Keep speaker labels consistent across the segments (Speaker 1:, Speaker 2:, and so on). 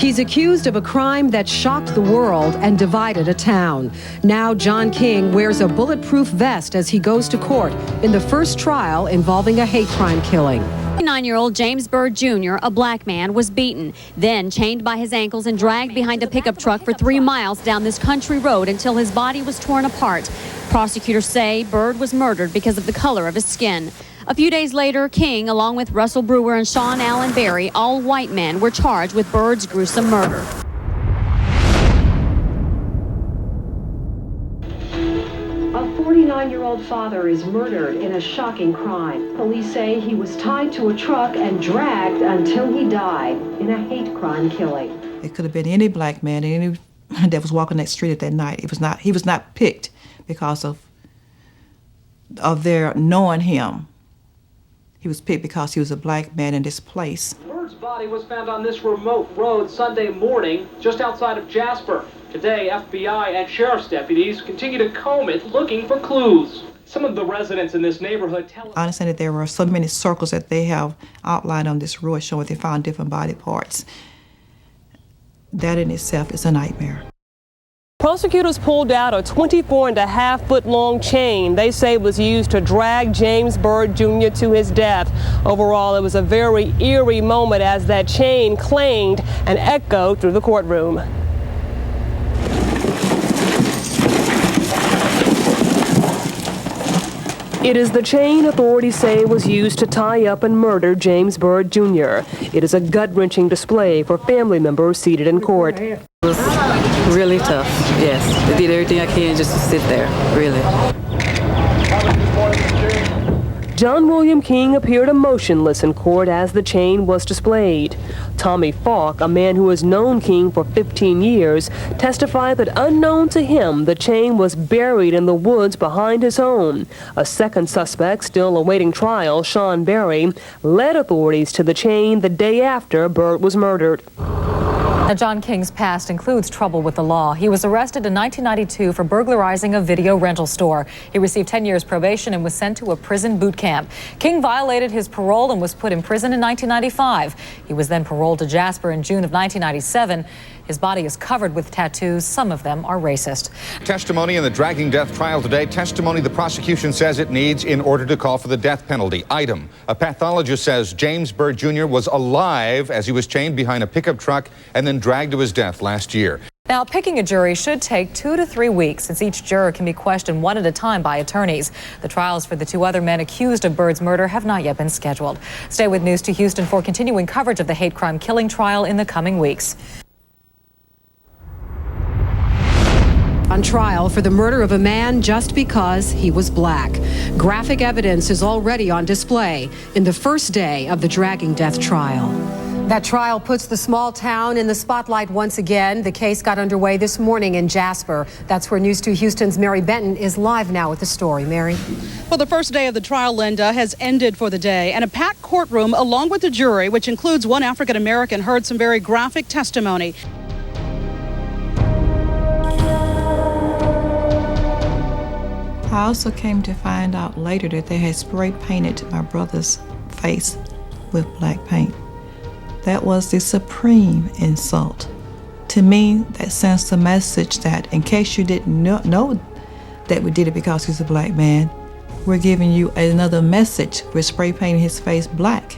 Speaker 1: He's accused of a crime that shocked the world and divided a town. Now John King wears a bulletproof vest as he goes to court in the first trial involving a hate crime killing.
Speaker 2: 9-year-old James Byrd Jr., a black man, was beaten, then chained by his ankles and dragged behind a pickup truck for 3 miles down this country road until his body was torn apart. Prosecutors say Byrd was murdered because of the color of his skin. A few days later, King, along with Russell Brewer and Sean Allen Berry, all white men, were charged with Byrd's gruesome murder.
Speaker 1: A 49-year-old father is murdered in a shocking crime. Police say he was tied to a truck and dragged until he died in a hate crime killing.
Speaker 3: It could have been any black man, any that was walking that street at that night. He was not picked because of their knowing him. He was picked because he was a black man in this place.
Speaker 4: Byrd's body was found on this remote road Sunday morning, just outside of Jasper. Today, FBI and sheriff's deputies continue to comb it, looking for clues. Some of the residents in this neighborhood tell
Speaker 3: I understand that there were so many circles that they have outlined on this road showing they found different body parts. That in itself is a nightmare.
Speaker 5: Prosecutors pulled out a 24.5-foot-long chain they say was used to drag James Byrd Jr. to his death. Overall, it was a very eerie moment as that chain clanged and echoed through the courtroom. It is the chain authorities say was used to tie up and murder James Byrd Jr. It is a gut-wrenching display for family members seated in court.
Speaker 6: It was really tough, yes. I did everything I can just to sit there, really.
Speaker 5: John William King appeared emotionless in court as the chain was displayed. Tommy Falk, a man who has known King for 15 years, testified that unknown to him, the chain was buried in the woods behind his home. A second suspect, still awaiting trial, Sean Berry, led authorities to the chain the day after Byrd was murdered.
Speaker 7: Now, John King's past includes trouble with the law. He was arrested in 1992 for burglarizing a video rental store. He received 10 years probation and was sent to a prison boot camp. King violated his parole and was put in prison in 1995. He was then paroled to Jasper in June of 1997. His body is covered with tattoos. Some of them are racist.
Speaker 8: Testimony in the dragging death trial today. Testimony the prosecution says it needs in order to call for the death penalty. Item: a pathologist says James Byrd Jr. was alive as he was chained behind a pickup truck and then dragged to his death last year.
Speaker 7: Now, picking a jury should take 2 to 3 weeks, since each juror can be questioned one at a time by attorneys. The trials for the 2 other men accused of Byrd's murder have not yet been scheduled. Stay with News 2 Houston for continuing coverage of the hate crime killing trial in the coming weeks.
Speaker 1: On trial for the murder of a man just because he was black. Graphic evidence is already on display in the first day of the dragging death trial. That trial puts the small town in the spotlight once again. The case got underway this morning in Jasper. That's where News 2 Houston's Mary Benton is live now with the story. Mary?
Speaker 9: Well, the first day of the trial, Linda, has ended for the day, and a packed courtroom along with the jury, which includes one African American, heard some very graphic testimony.
Speaker 3: I also came to find out later that they had spray painted my brother's face with black paint. That was the supreme insult. To me, that sends the message that in case you didn't know that we did it because he's a black man, we're giving you another message. We're spray painting his face black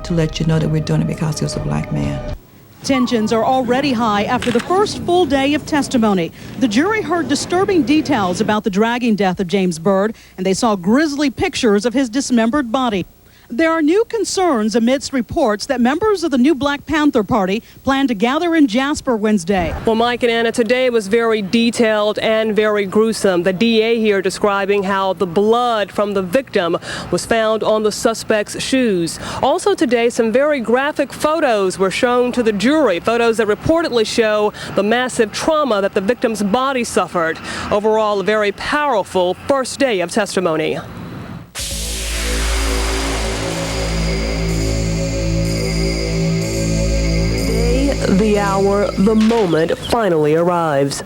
Speaker 3: to let you know that we're doing it because he was a black man.
Speaker 9: Tensions are already high after the first full day of testimony. The jury heard disturbing details about the dragging death of James Byrd, and they saw grisly pictures of his dismembered body. There are new concerns amidst reports that members of the new Black Panther Party plan to gather in Jasper Wednesday.
Speaker 5: Well, Mike and Anna, today was very detailed and very gruesome. The DA here describing how the blood from the victim was found on the suspect's shoes. Also today, some very graphic photos were shown to the jury, photos that reportedly show the massive trauma that the victim's body suffered. Overall, a very powerful first day of testimony. The hour, the moment finally arrives.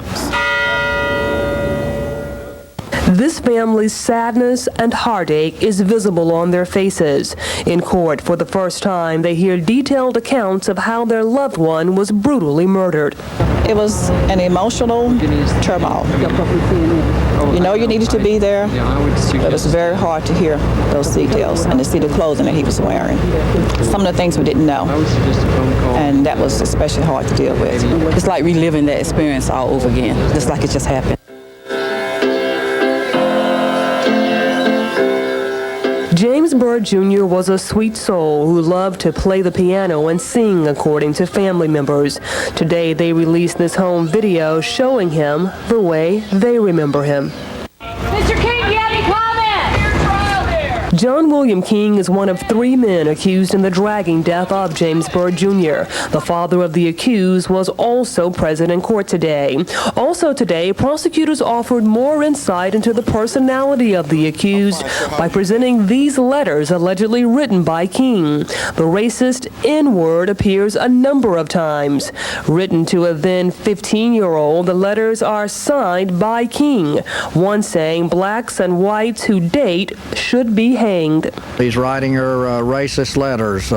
Speaker 5: This family's sadness and heartache is visible on their faces. In court, for the first time, they hear detailed accounts of how their loved one was brutally murdered.
Speaker 3: It was an emotional turmoil. You know you needed to be there, but it was very hard to hear those details and to see the clothing that he was wearing. Some of the things we didn't know, and that was especially hard to deal with.
Speaker 6: It's like reliving that experience all over again, just like it just happened.
Speaker 5: James Byrd Jr. was a sweet soul who loved to play the piano and sing, according to family members. Today, they released this home video showing him the way they remember him.
Speaker 2: Mr. King, do you have any comments?
Speaker 5: John William King is one of 3 men accused in the dragging death of James Byrd Jr. The father of the accused was also present in court today. Also today, prosecutors offered more insight into the personality of the accused by presenting these letters allegedly written by King. The racist N-word appears a number of times. Written to a then 15-year-old, the letters are signed by King. One saying blacks and whites who date should be hanged.
Speaker 10: He's writing her racist letters.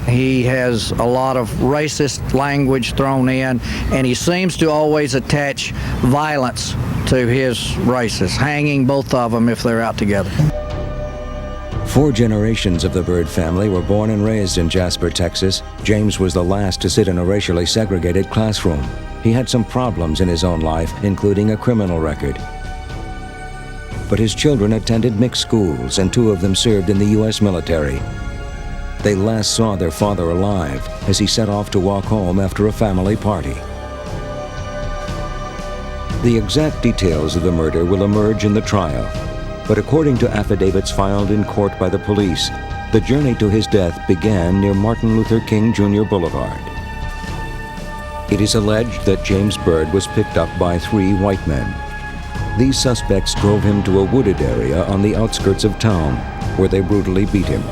Speaker 10: He has a lot of racist language thrown in, and he seems to always attach violence to his races, hanging both of them if they're out together.
Speaker 11: 4 generations of the Byrd family were born and raised in Jasper, Texas. James was the last to sit in a racially segregated classroom. He had some problems in his own life, including a criminal record. But his children attended mixed schools, and 2 of them served in the U.S. military. They last saw their father alive as he set off to walk home after a family party. The exact details of the murder will emerge in the trial, but according to affidavits filed in court by the police, the journey to his death began near Martin Luther King Jr. Boulevard. It is alleged that James Byrd was picked up by 3 white men. These suspects drove him to a wooded area on the outskirts of town, where they brutally beat him.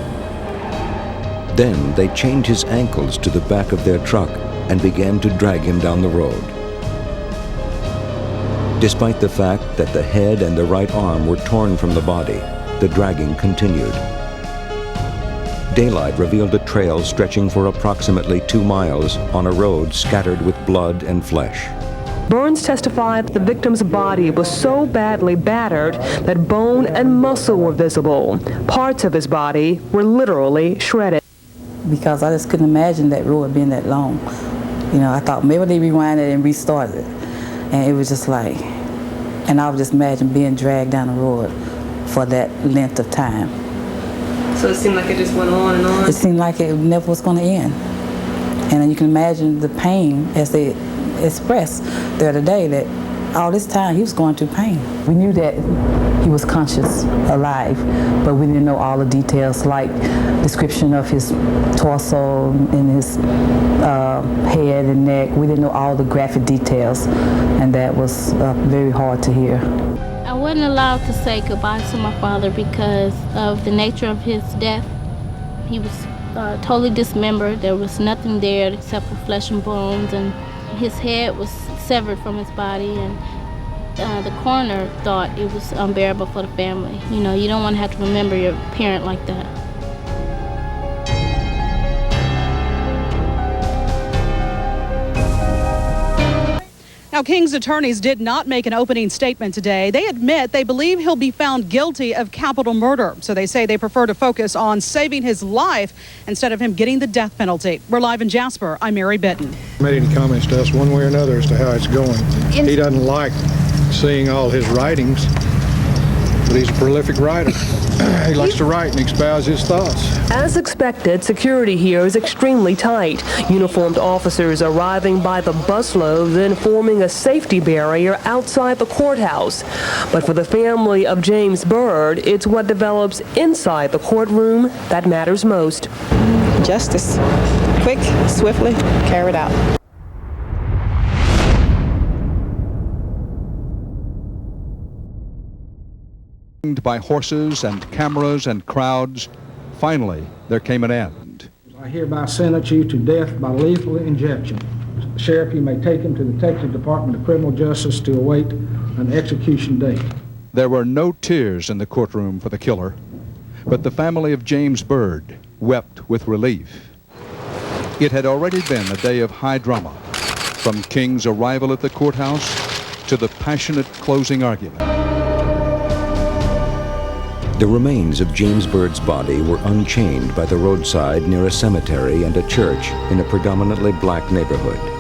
Speaker 11: Then they chained his ankles to the back of their truck and began to drag him down the road. Despite the fact that the head and the right arm were torn from the body, the dragging continued. Daylight revealed a trail stretching for approximately 2 miles on a road scattered with blood and flesh.
Speaker 5: Burns testified that the victim's body was so badly battered that bone and muscle were visible. Parts of his body were literally shredded.
Speaker 6: Because I just couldn't imagine that road being that long. You know, I thought maybe they rewind it and restarted it. And it was just like, and I would just imagine being dragged down the road for that length of time.
Speaker 5: So it seemed like it just went on and on?
Speaker 6: It seemed like it never was going to end. And then you can imagine the pain as they expressed the other day, that all this time he was going through pain. We knew that he was conscious, alive, but we didn't know all the details, like description of his torso and his head and neck. We didn't know all the graphic details, and that was very hard to hear.
Speaker 12: I wasn't allowed to say goodbye to my father because of the nature of his death. He was totally dismembered. There was nothing there except for flesh and bones, and his head was severed from his body, and the coroner thought it was unbearable for the family. You know, you don't want to have to remember your parent like that.
Speaker 9: Now, King's attorneys did not make an opening statement today. They admit they believe he'll be found guilty of capital murder. So they say they prefer to focus on saving his life instead of him getting the death penalty. We're live in Jasper. I'm Mary Bitton.
Speaker 13: Made any comments to us one way or another as to how it's going. He doesn't like seeing all his writings, but he's a prolific writer. He likes to write and espouse his thoughts.
Speaker 5: As expected, security here is extremely tight. Uniformed officers arriving by the busload, then forming a safety barrier outside the courthouse. But for the family of James Byrd, it's what develops inside the courtroom that matters most.
Speaker 3: Justice, quick, swiftly, carried out.
Speaker 14: By horses and cameras and crowds, finally there came an end.
Speaker 15: I hereby sentence you to death by lethal injection. Sheriff, you may take him to the Texas Department of Criminal Justice to await an execution date.
Speaker 14: There were no tears in the courtroom for the killer, but the family of James Byrd wept with relief. It had already been a day of high drama, from King's arrival at the courthouse to the passionate closing argument.
Speaker 11: The remains of James Byrd's body were unchained by the roadside near a cemetery and a church in a predominantly black neighborhood.